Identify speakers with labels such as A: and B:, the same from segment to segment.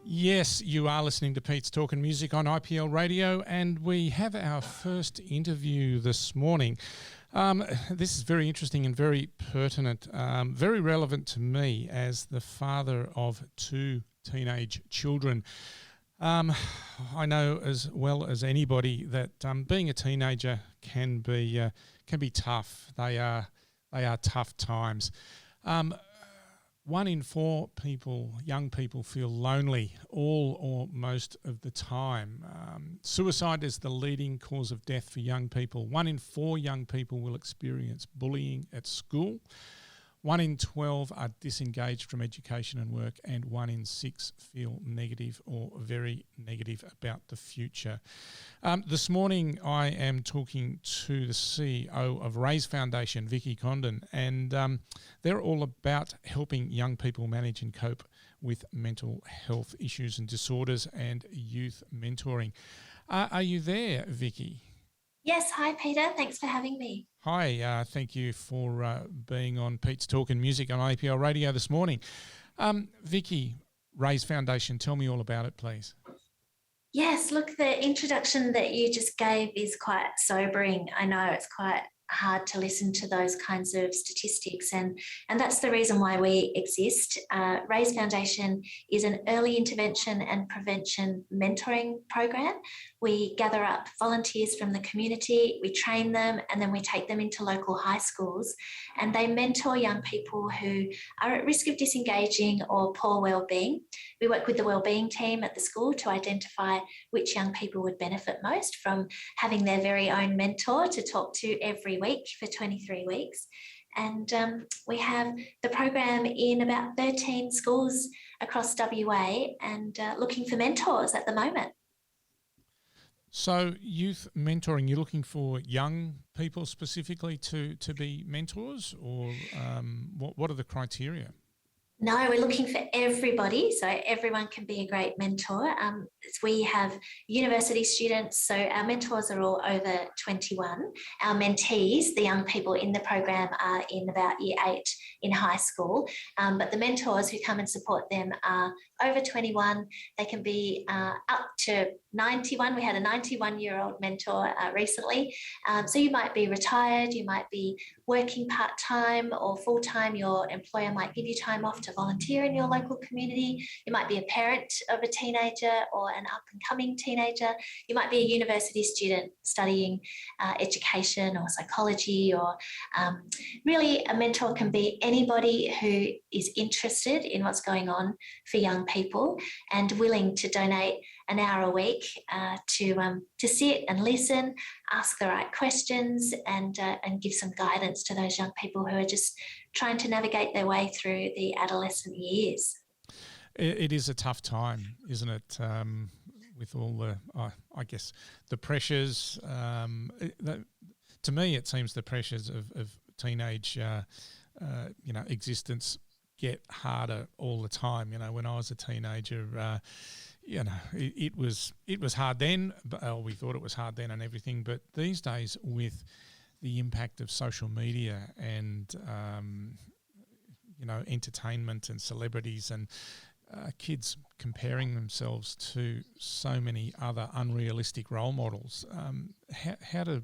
A: Yes, you are listening to Pete's Talking Music on IPL Radio, and we have our first interview this morning. This is very interesting and very pertinent, very relevant to me as the father of two teenage children. I know as well as anybody that being a teenager can be tough. They are tough times. 1 in 4 young people feel lonely all or most of the time. Suicide is the leading cause of death for young people. 1 in 4 young people will experience bullying at school. 1 in 12 are disengaged from education and work, and 1 in 6 feel negative or very negative about the future. This morning I am talking to the CEO of Raise Foundation, Vicki Condon, and they're all about helping young people manage and cope with mental health issues and disorders and youth mentoring. Are you there, Vicki?
B: Yes, hi Peter, thanks for having me.
A: Hi, thank you for being on Pete's Talking Music on IPL Radio this morning. Vicki, Raise Foundation, tell me all about it, please.
B: Yes, look, the introduction that you just gave is quite sobering. I know it's quite hard to listen to those kinds of statistics, and that's the reason why we exist. Raise Foundation is an early intervention and prevention mentoring program. We gather up volunteers from the community, we train them, and then we take them into local high schools, and they mentor young people who are at risk of disengaging or poor wellbeing. We work with the wellbeing team at the school to identify which young people would benefit most from having their very own mentor to talk to every week for 23 weeks. And we have the program in about 13 schools across WA and looking for mentors at the moment.
A: So youth mentoring, you're looking for young people specifically to be mentors, or what are the criteria?
B: No, we're looking for everybody, so everyone can be a great mentor. We have university students, so our mentors are all over 21. Our mentees, the young people in the program, are in about year 8 in high school, but the mentors who come and support them are over 21. They can be up to 91. We had a 91-year-old mentor recently. So you might be retired, you might be working part-time or full-time. Your employer might give you time off to volunteer in your local community. You might be a parent of a teenager or an up-and-coming teenager. You might be a university student studying education or psychology, or really a mentor can be anybody who is interested in what's going on for young people and willing to donate an hour a week to sit and listen, ask the right questions, and give some guidance to those young people who are just trying to navigate their way through the adolescent years.
A: It is a tough time, isn't it? With all the, I guess, the pressures. To me, it seems the pressures of teenage, existence get harder all the time. When I was a teenager, it was hard then. We thought it was hard then and everything. But these days, with the impact of social media and entertainment and celebrities and kids comparing themselves to so many other unrealistic role models, how do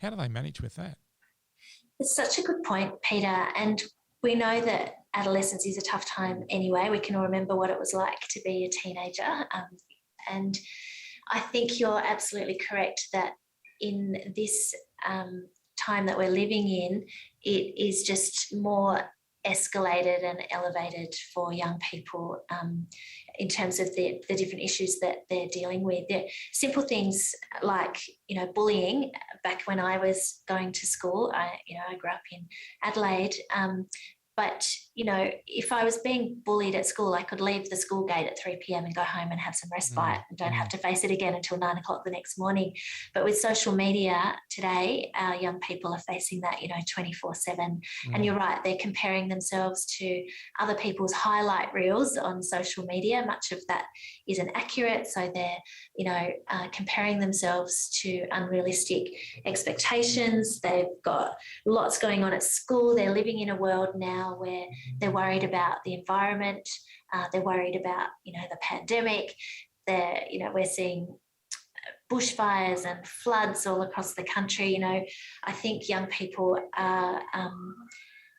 A: they manage with that?
B: It's such a good point, Peter. And we know that adolescence is a tough time anyway. We can all remember what it was like to be a teenager. And I think you're absolutely correct that in this time that we're living in, it is just more escalated and elevated for young people in terms of the different issues that they're dealing with. They're simple things like, bullying. Back when I was going to school, I grew up in Adelaide, but if I was being bullied at school, I could leave the school gate at 3 p.m. and go home and have some respite and don't have to face it again until 9 o'clock the next morning. But with social media today, our young people are facing that, 24/7. And you're right, they're comparing themselves to other people's highlight reels on social media. Much of that isn't accurate. So they're, comparing themselves to unrealistic expectations. They've got lots going on at school. They're living in a world now where they're worried about the environment. They're worried about, the pandemic. We're seeing bushfires and floods all across the country. I think young people are,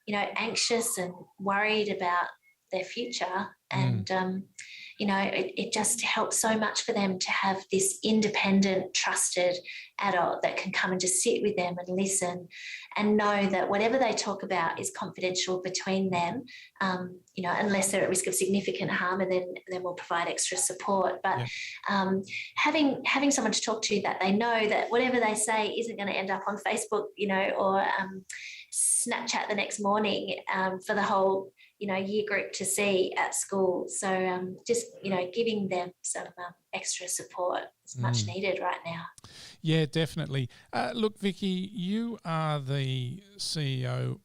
B: anxious and worried about their future. And, it just helps so much for them to have this independent, trusted adult that can come and just sit with them and listen and know that whatever they talk about is confidential between them, unless they're at risk of significant harm, and then we'll provide extra support. But having someone to talk to that they know that whatever they say isn't going to end up on Facebook, or Snapchat the next morning for the whole year group to see at school. So just giving them some extra support is much needed right now.
A: Yeah, definitely. Look, Vicki, you are the CEO,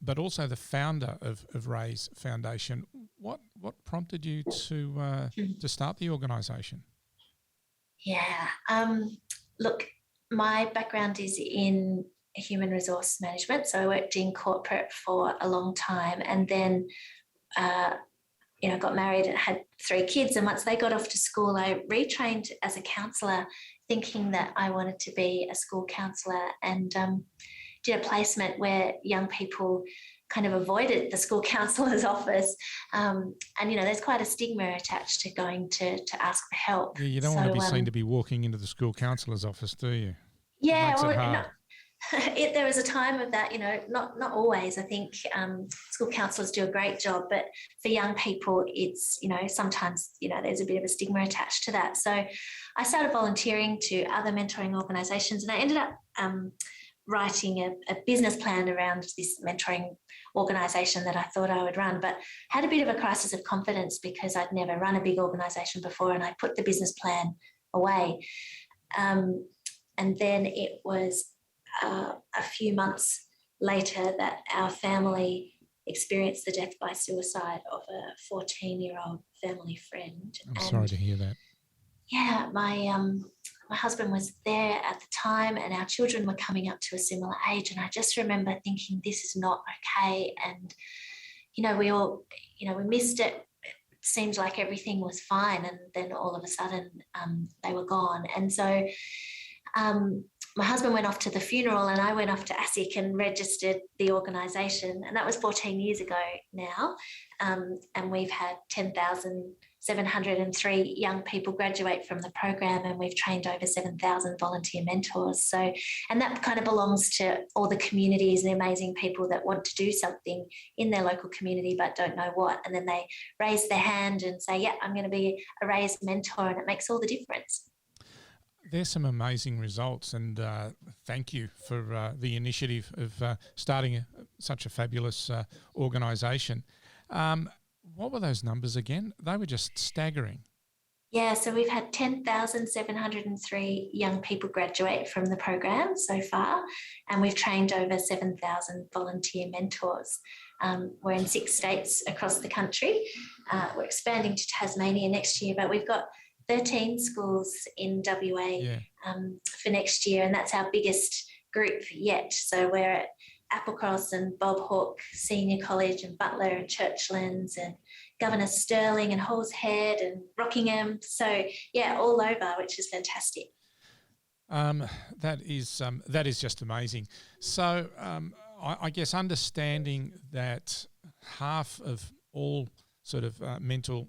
A: but also the founder of Raise Foundation. What prompted you to start the organisation?
B: Yeah, look, my background is in human resource management. So I worked in corporate for a long time, and then, got married and had 3 kids. And once they got off to school, I retrained as a counsellor, thinking that I wanted to be a school counsellor, and did a placement where young people kind of avoided the school counsellor's office. And, there's quite a stigma attached to going to ask for help.
A: Yeah, you don't want to be seen to be walking into the school counsellor's office, do you?
B: Yeah, there was a time of that, not always. I think school counsellors do a great job, but for young people, it's, sometimes, there's a bit of a stigma attached to that. So I started volunteering to other mentoring organisations, and I ended up writing a business plan around this mentoring organisation that I thought I would run, but had a bit of a crisis of confidence because I'd never run a big organisation before, and I put the business plan away. And then it was a few months later that our family experienced the death by suicide of a 14-year-old family friend.
A: I'm sorry to hear that.
B: Yeah, my husband was there at the time, and our children were coming up to a similar age, and I just remember thinking, this is not okay. And, we all, we missed it. It seemed like everything was fine, and then all of a sudden they were gone. And so my husband went off to the funeral, and I went off to ASIC and registered the organisation. And that was 14 years ago now. And we've had 10,703 young people graduate from the program, and we've trained over 7,000 volunteer mentors. So, and that kind of belongs to all the communities and the amazing people that want to do something in their local community but don't know what. And then they raise their hand and say, yeah, I'm going to be a Raise mentor, and it makes all the difference.
A: There's some amazing results, and thank you for the initiative of starting such a fabulous organisation. What were those numbers again? They were just staggering.
B: Yeah, so we've had 10,703 young people graduate from the program so far, and we've trained over 7,000 volunteer mentors. We're in 6 states across the country. We're expanding to Tasmania next year, but we've got 13 schools in WA for next year, and that's our biggest group yet. So we're at Applecross and Bob Hawke Senior College and Butler and Churchlands and Governor Stirling and Halls Head and Rockingham. So, yeah, all over, which is fantastic.
A: That is just amazing. So I guess understanding that half of all sort of mental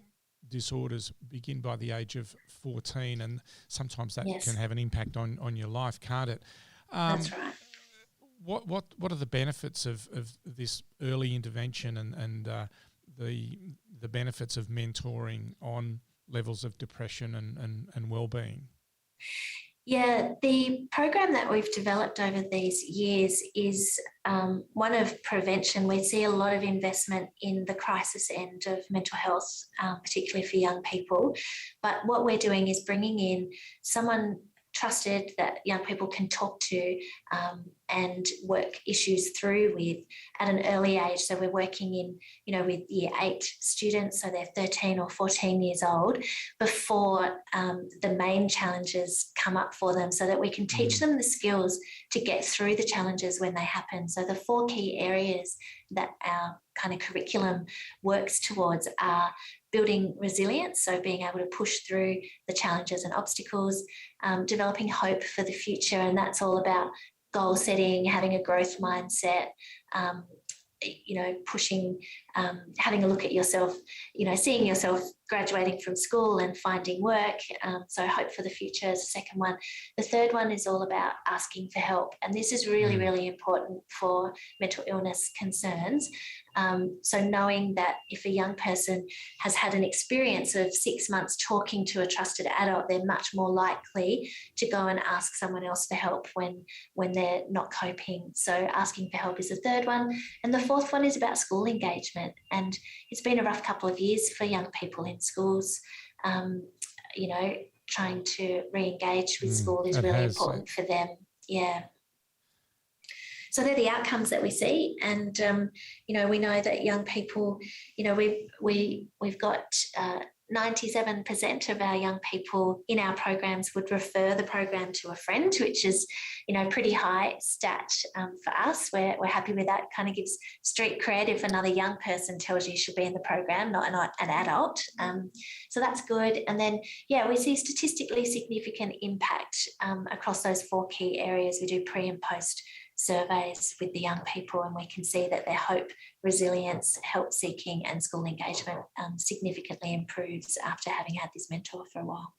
A: disorders begin by the age of 14, and sometimes that can have an impact on your life, can't it?
B: That's right.
A: What are the benefits of this early intervention and the benefits of mentoring on levels of depression and well-being?
B: Yeah, the program that we've developed over these years is one of prevention. We see a lot of investment in the crisis end of mental health, particularly for young people. But what we're doing is bringing in someone trusted that young people can talk to and work issues through with at an early age. So we're working in, with year 8 students, so they're 13 or 14 years old, before the main challenges come up for them, so that we can teach them the skills to get through the challenges when they happen. So the 4 key areas that our kind of curriculum works towards are building resilience, so being able to push through the challenges and obstacles, developing hope for the future, and that's all about goal setting, having a growth mindset, pushing, having a look at yourself, seeing yourself graduating from school and finding work. So hope for the future is the second one. The third one is all about asking for help. And this is really, really important for mental illness concerns. So knowing that if a young person has had an experience of 6 months talking to a trusted adult, they're much more likely to go and ask someone else for help when they're not coping. So asking for help is the third one. And the fourth one is about school engagement. And it's been a rough couple of years for young people in schools. Trying to re-engage with school is really important for them. Yeah. So they're the outcomes that we see, and we know that young people, we've got 97% of our young people in our programs would refer the program to a friend, which is, pretty high stat for us. We're happy with that. Kind of gives street cred if another young person tells you you should be in the program, not an adult. So that's good. And then, we see statistically significant impact across those 4 key areas. We do pre and post surveys with the young people, and we can see that their hope, resilience, help seeking and school engagement significantly improves after having had this mentor for a while.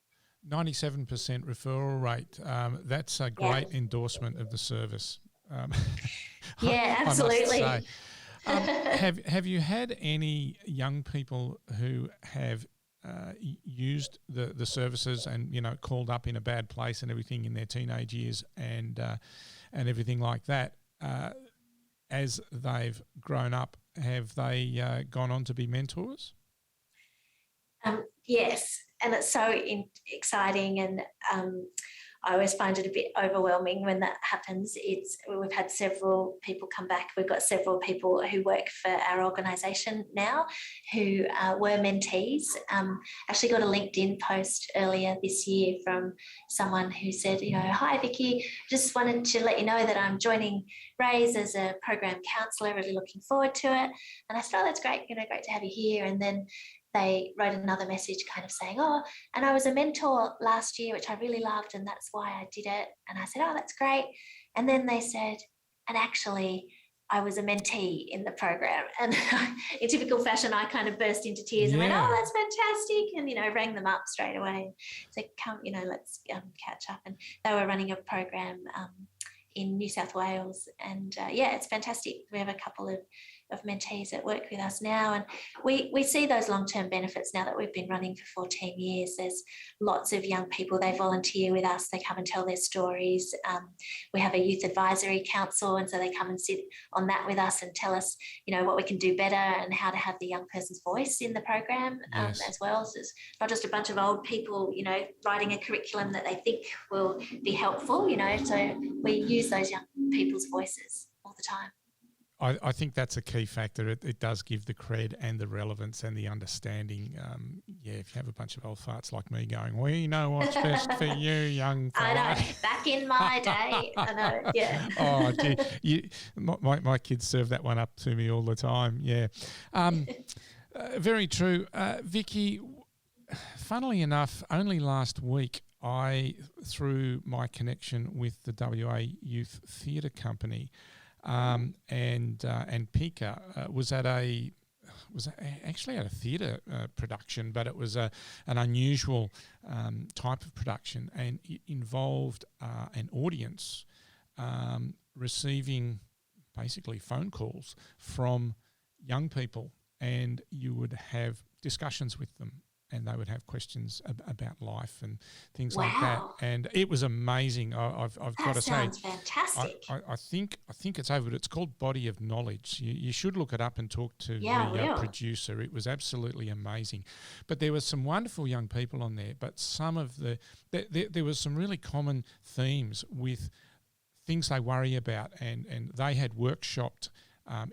A: 97% referral rate. That's a great endorsement of the service.
B: Absolutely.
A: I must say. Have you had any young people who have used the services and called up in a bad place and everything in their teenage years and everything like that, as they've grown up, have they gone on to be mentors?
B: Yes, and it's so exciting, and I always find it a bit overwhelming when that happens. We've had several people come back. We've got several people who work for our organisation now who were mentees. Actually got a LinkedIn post earlier this year from someone who said, "Hi Vicki, just wanted to let you know that I'm joining Raise as a program counsellor, really looking forward to it." And I said, "Oh, that's great, great to have you here." And then they wrote another message kind of saying, "Oh, and I was a mentor last year, which I really loved, and that's why I did it." And I said, "Oh, that's great." And then they said, "And actually, I was a mentee in the program." And in typical fashion, I kind of burst into tears and went, "Oh, that's fantastic." And, rang them up straight away. So come, let's catch up. And they were running a program in New South Wales. And it's fantastic. We have a couple of mentees that work with us now, and we see those long-term benefits now that we've been running for 14 years. There's lots of young people, they volunteer with us, they come and tell their stories. We have a youth advisory council, and so they come and sit on that with us and tell us, what we can do better and how to have the young person's voice in the program as well. So it's not just a bunch of old people, writing a curriculum that they think will be helpful, so we use those young people's voices all the time.
A: I think that's a key factor. It does give the cred and the relevance and the understanding. If you have a bunch of old farts like me going, "Well, you know what's best for you, young fella."
B: I know, back in my day, I know, yeah.
A: Oh, gee, my kids serve that one up to me all the time, yeah. Very true. Vicki, funnily enough, only last week through my connection with the WA Youth Theatre Company, and Pika was actually at a theatre production, but it was an unusual type of production, and it involved an audience receiving basically phone calls from young people, and you would have discussions with them, and they would have questions about life and things like that. And it was amazing. I've got to say,
B: that sounds fantastic.
A: I think it's over. It's called Body of Knowledge. You should look it up and talk to the producer. It was absolutely amazing. But there were some wonderful young people on there. But some of there was some really common themes with things they worry about, and they had workshopped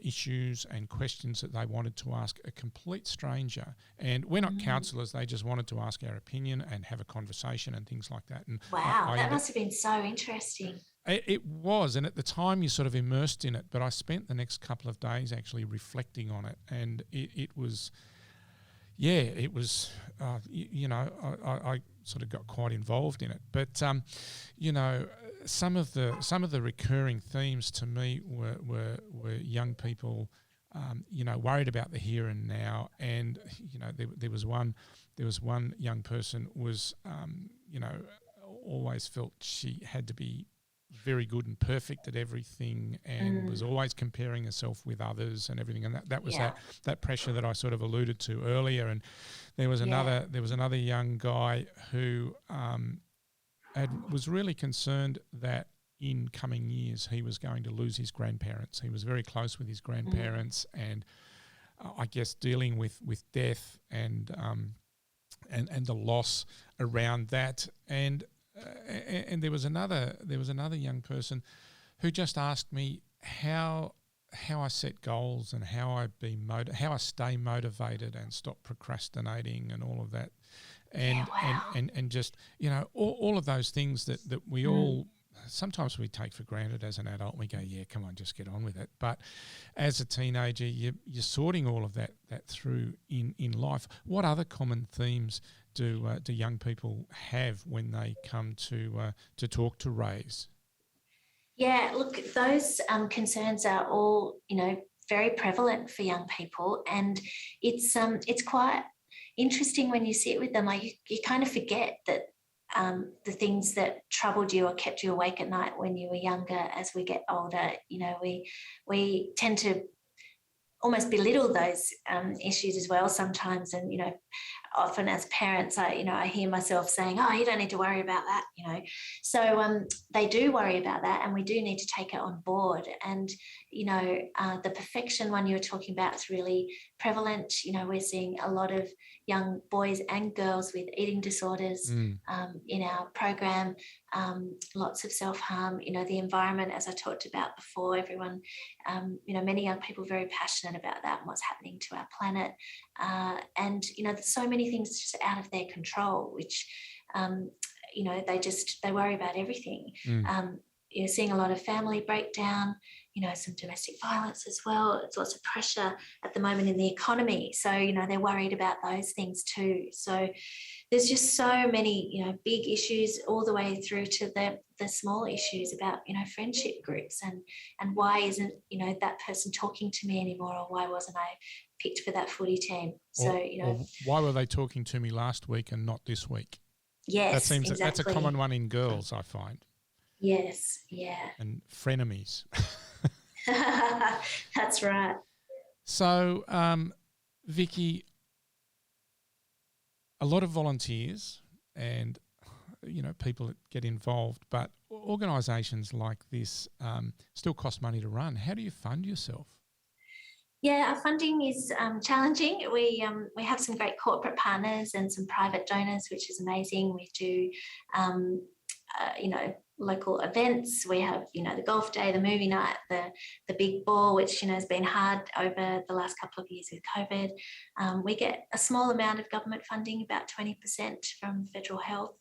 A: issues and questions that they wanted to ask a complete stranger. And we're not counsellors, they just wanted to ask our opinion and have a conversation and things like that. And
B: that must have been so interesting.
A: It was, and at the time you're sort of immersed in it, but I spent the next couple of days actually reflecting on it, and it was... yeah, it was, I sort of got quite involved in it. But, some of the recurring themes to me were young people, worried about the here and now. And, there was one young person was, always felt she had to be very good and perfect at everything, and was always comparing herself with others and everything. And that was that pressure that I sort of alluded to earlier. And there was another young guy who was really concerned that in coming years he was going to lose his grandparents. He was very close with his grandparents, and I guess dealing with death and the loss around that. And there was another young person who just asked me how I set goals and how I stay motivated and stop procrastinating and all of that, and just all of those things that we all sometimes we take for granted as an adult. We go, yeah, come on, just get on with it. But as a teenager, you're sorting all of that through in life. What other common themes do young people have when they come to talk to Raise?
B: Yeah, look, those concerns are all, very prevalent for young people, and it's quite interesting when you sit with them. Like you kind of forget that the things that troubled you or kept you awake at night when you were younger. As we get older, we tend to almost belittle those issues as well sometimes. And, often as parents, I hear myself saying, oh, you don't need to worry about that, So they do worry about that, and we do need to take it on board. And, the perfection one you were talking about is really prevalent. We're seeing a lot of young boys and girls with eating disorders in our program, lots of self-harm, the environment, as I talked about before, everyone, many young people are very passionate about that and what's happening to our planet. And, there's so many things just out of their control, which, they worry about everything. You're seeing a lot of family breakdown, some domestic violence as well. It's lots of pressure at the moment in the economy. So, they're worried about those things too. So there's just so many, big issues all the way through to the small issues about, friendship groups and why isn't, that person talking to me anymore, or why wasn't I picked for that footy team? So,
A: or why were they talking to me last week and not this week?
B: Yes, exactly.
A: That's a common one in girls, I find.
B: Yes, yeah.
A: And frenemies.
B: That's right.
A: So, Vicki, a lot of volunteers and, people that get involved, but organisations like this still cost money to run. How do you fund yourself?
B: Yeah, our funding is challenging. We have some great corporate partners and some private donors, which is amazing. We do, local events. We have, the golf day, the movie night, the big ball, which, has been hard over the last couple of years with COVID. We get a small amount of government funding, about 20% from federal health.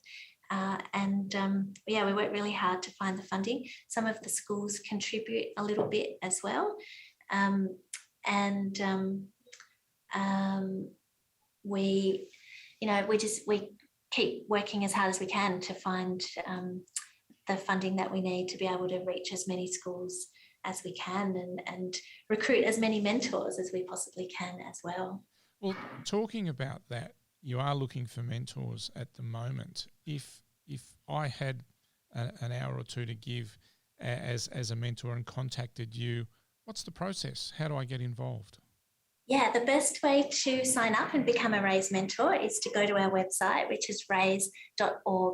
B: We work really hard to find the funding. Some of the schools contribute a little bit as well. We keep working as hard as we can to find the funding that we need to be able to reach as many schools as we can and recruit as many mentors as we possibly can as well.
A: Well, talking about that, you are looking for mentors at the moment. If I had an hour or two to give as a mentor and contacted you, what's the process? How do I get involved?
B: Yeah, the best way to sign up and become a Raise mentor is to go to our website, which is raise.org.au,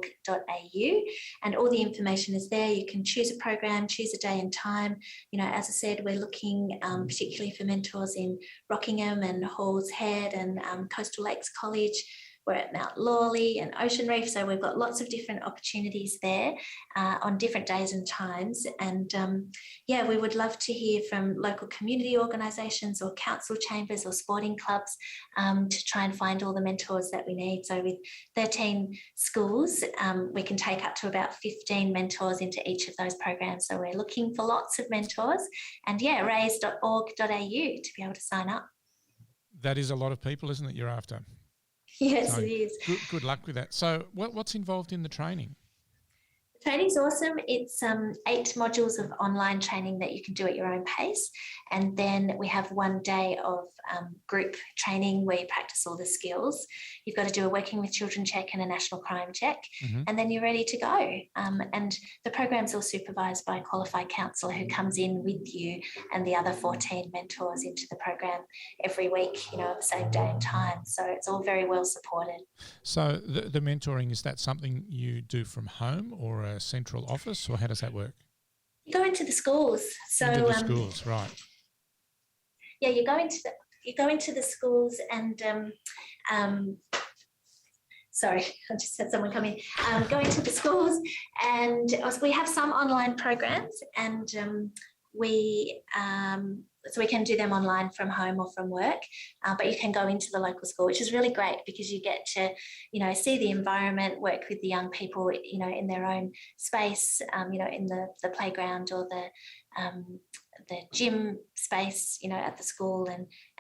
B: and all the information is there. You can choose a program, choose a day and time. As I said, we're looking particularly for mentors in Rockingham and Halls Head and Coastal Lakes College. We're at Mount Lawley and Ocean Reef, so we've got lots of different opportunities there on different days and times. And we would love to hear from local community organisations or council chambers or sporting clubs to try and find all the mentors that we need. So with 13 schools, we can take up to about 15 mentors into each of those programs. So we're looking for lots of mentors, and raise.org.au to be able to sign up.
A: That is a lot of people, isn't it, you're after?
B: Yes,
A: So
B: it is.
A: Good luck with that. So what's involved in the training?
B: Training's awesome. It's 8 modules of online training that you can do at your own pace. And then we have 1 day of group training where you practice all the skills. You've got to do a working with children check and a national crime check, and then you're ready to go. And the program's all supervised by a qualified counsellor who comes in with you and the other 14 mentors into the program every week, on the same day and time. So it's all very well supported.
A: So the mentoring, is that something you do from home or a central office, or how does that work?
B: You go into the schools. So
A: into the schools, right?
B: Yeah, you go into the schools and sorry, I just had someone come in. Go into the schools, and we have some online programs, and so we can do them online from home or from work, but you can go into the local school, which is really great because you get to, see the environment, work with the young people, in their own space, in the playground or the gym space, at the school,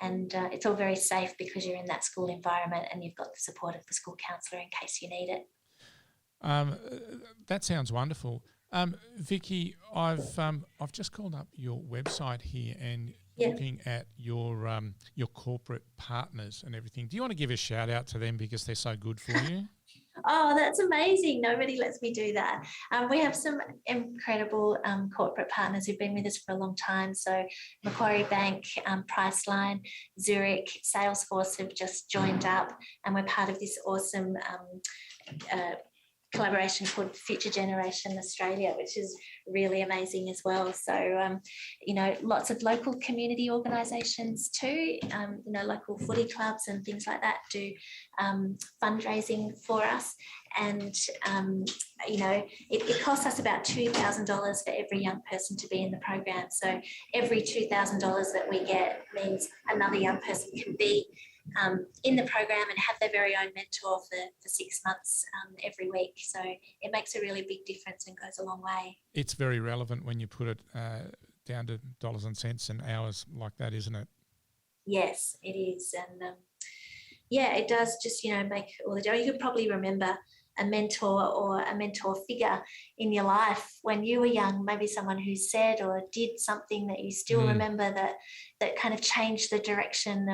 B: and it's all very safe because you're in that school environment and you've got the support of the school counsellor in case you need it.
A: That sounds wonderful. Vicki, I've just called up your website here and looking at your corporate partners and everything. Do you want to give a shout out to them because they're so good for you?
B: Oh, that's amazing. Nobody lets me do that. We have some incredible corporate partners who've been with us for a long time. So Macquarie Bank, Priceline, Zurich, Salesforce have just joined up, and we're part of this awesome collaboration called Future Generation Australia, which is really amazing as well. So, lots of local community organisations too, local footy clubs and things like that do fundraising for us. And, it costs us about $2,000 for every young person to be in the program. So every $2,000 that we get means another young person can be in the program and have their very own mentor for 6 months every week. So it makes a really big difference and goes a long way. It's
A: very relevant when you put it down to dollars and cents and hours like that, isn't it?
B: Yes, it is. And it does just, make all the difference. You could probably remember a mentor or a mentor figure in your life when you were young, maybe someone who said or did something that you still remember that kind of changed the direction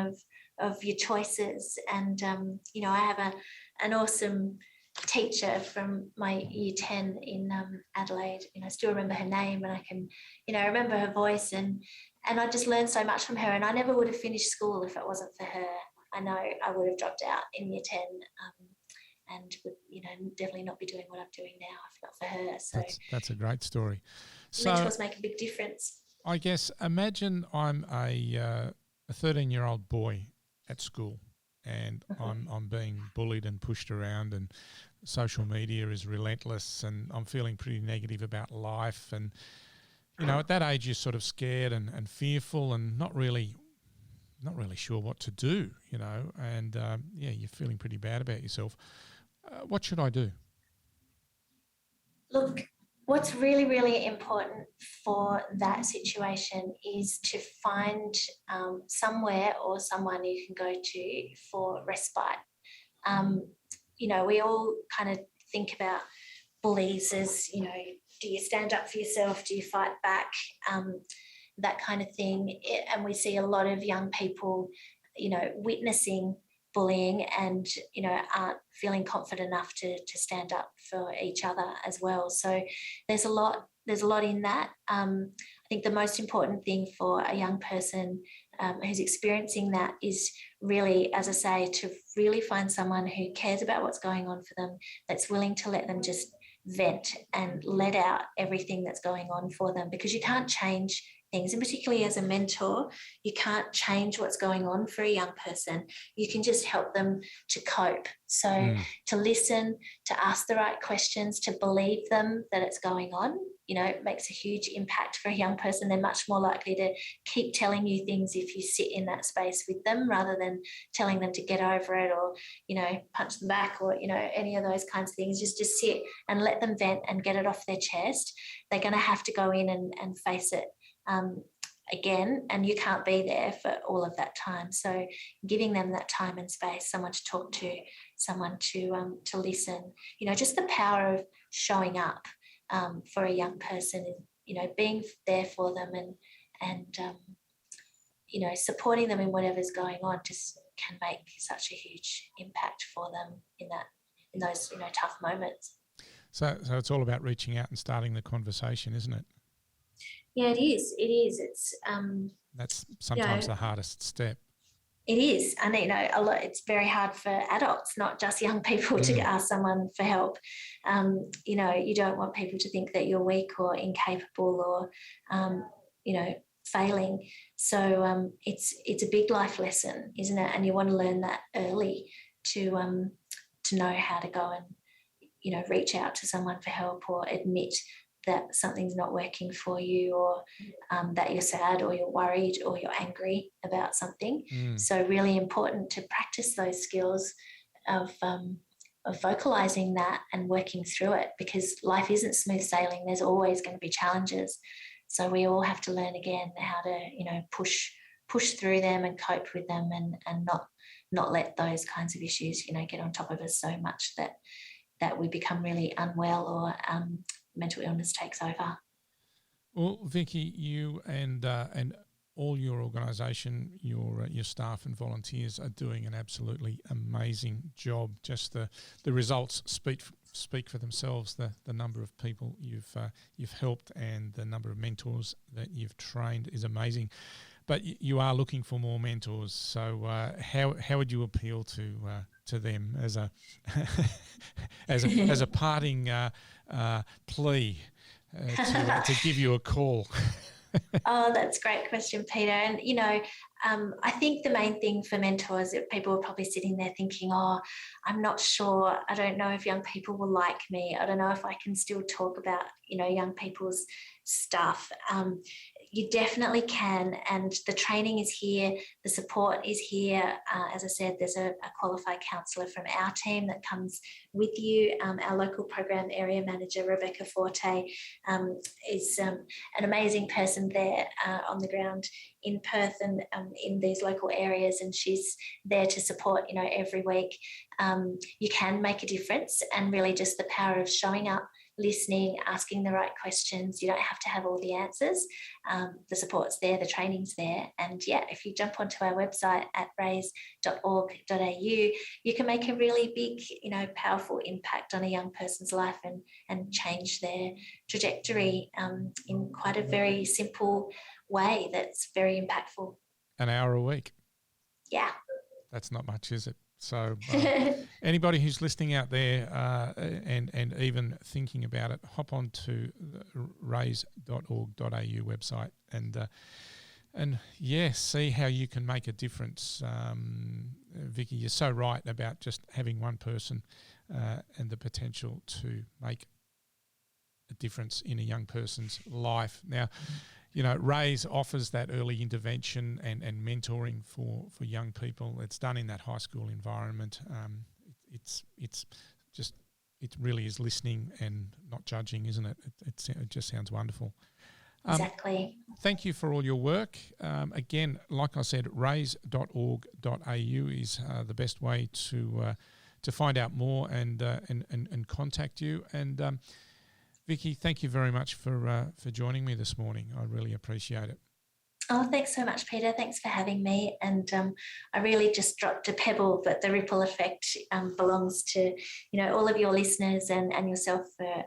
B: of your choices. And, I have an awesome teacher from my year 10 in Adelaide. I still remember her name, and I can, remember her voice, and I just learned so much from her, and I never would have finished school if it wasn't for her. I know I would have dropped out in year 10 and would, definitely not be doing what I'm doing now if not for her. So
A: that's a great story.
B: So mentors make a big difference.
A: I guess imagine I'm a 13-year-old boy at school, and I'm being bullied and pushed around, and social media is relentless, and I'm feeling pretty negative about life. And, at that age you're sort of scared and fearful and not really sure what to do, and you're feeling pretty bad about yourself. What should I do?
B: Look, what's really, really important for that situation is to find somewhere or someone you can go to for respite. We all kind of think about bullies as, do you stand up for yourself? Do you fight back? That kind of thing. And we see a lot of young people, witnessing bullying and, aren't feeling confident enough to stand up for each other as well. So there's a lot in that. I think the most important thing for a young person who's experiencing that is really, as I say, to really find someone who cares about what's going on for them, that's willing to let them just vent and let out everything that's going on for them, because you can't change things, and particularly as a mentor, you can't change what's going on for a young person. You can just help them to cope. So to listen, to ask the right questions, to believe them that it's going on, it makes a huge impact for a young person. They're much more likely to keep telling you things if you sit in that space with them rather than telling them to get over it or, punch them back or, any of those kinds of things. Just sit and let them vent and get it off their chest. They're going to have to go in and face it again, and you can't be there for all of that time. So giving them that time and space, someone to talk to, someone to listen, just the power of showing up for a young person, and being there for them and supporting them in whatever's going on just can make such a huge impact for them in those tough moments.
A: So it's all about reaching out and starting the conversation, isn't it?
B: Yeah, it is. It's
A: that's sometimes the hardest step.
B: It is, and it's very hard for adults, not just young people, to ask someone for help. You don't want people to think that you're weak or incapable or failing. So it's a big life lesson, isn't it? And you want to learn that early to know how to go and reach out to someone for help, or admit that something's not working for you, or that you're sad or you're worried or you're angry about something. So really important to practice those skills of vocalizing that and working through it, because life isn't smooth sailing. There's always going to be challenges. So we all have to learn again how to, push through them and cope with them, and not let those kinds of issues, get on top of us so much that we become really unwell, or mental illness takes over.
A: Well, Vicki, you and all your organisation, your staff and volunteers are doing an absolutely amazing job. Just the results speak for themselves. The number of people you've helped and the number of mentors that you've trained is amazing. But you are looking for more mentors. So how would you appeal to them as a as a parting plea to give you a call?
B: Oh, that's a great question, Peter. And, I think the main thing for mentors, people are probably sitting there thinking, I'm not sure. I don't know if young people will like me. I don't know if I can still talk about, young people's stuff. You definitely can, and the training is here, the support is here. As I said, there's a qualified counsellor from our team that comes with you. Our local program area manager, Rebecca Forte, is an amazing person there on the ground in Perth and in these local areas, and she's there to support, every week. You can make a difference, and really just the power of showing up, listening, asking the right questions. You don't have to have all the answers. The support's there, the training's there. And if you jump onto our website at raise.org.au, you can make a really big, powerful impact on a young person's life and change their trajectory in quite a very simple way that's very impactful.
A: An hour a week.
B: Yeah.
A: That's not much, is it? So anybody who's listening out there and even thinking about it, hop on to the raise.org.au website and see how you can make a difference. Vicki, you're so right about just having one person and the potential to make a difference in a young person's life. Now, RAISE offers that early intervention and mentoring for young people. It's done in that high school environment. It really is listening and not judging, isn't it? It just sounds wonderful.
B: Exactly.
A: Thank you for all your work. Again, like I said, raise.org.au is the best way to find out more and contact you. And Vicki, thank you very much for joining me this morning. I really appreciate it.
B: Oh, thanks so much, Peter. Thanks for having me. And I really just dropped a pebble, but the ripple effect belongs to, all of your listeners and yourself for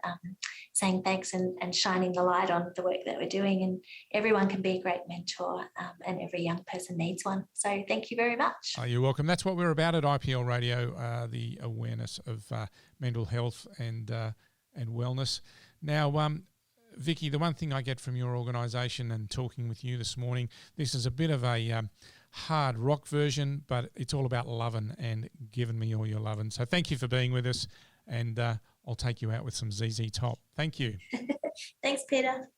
B: saying thanks and shining the light on the work that we're doing. And everyone can be a great mentor, and every young person needs one. So thank you very much.
A: Oh, you're welcome. That's what we're about at IPL Radio, the awareness of mental health and wellness. Now, Vicki, the one thing I get from your organisation and talking with you this morning, this is a bit of a hard rock version, but it's all about loving and giving me all your loving. So thank you for being with us, and I'll take you out with some ZZ Top. Thank you.
B: Thanks, Peter.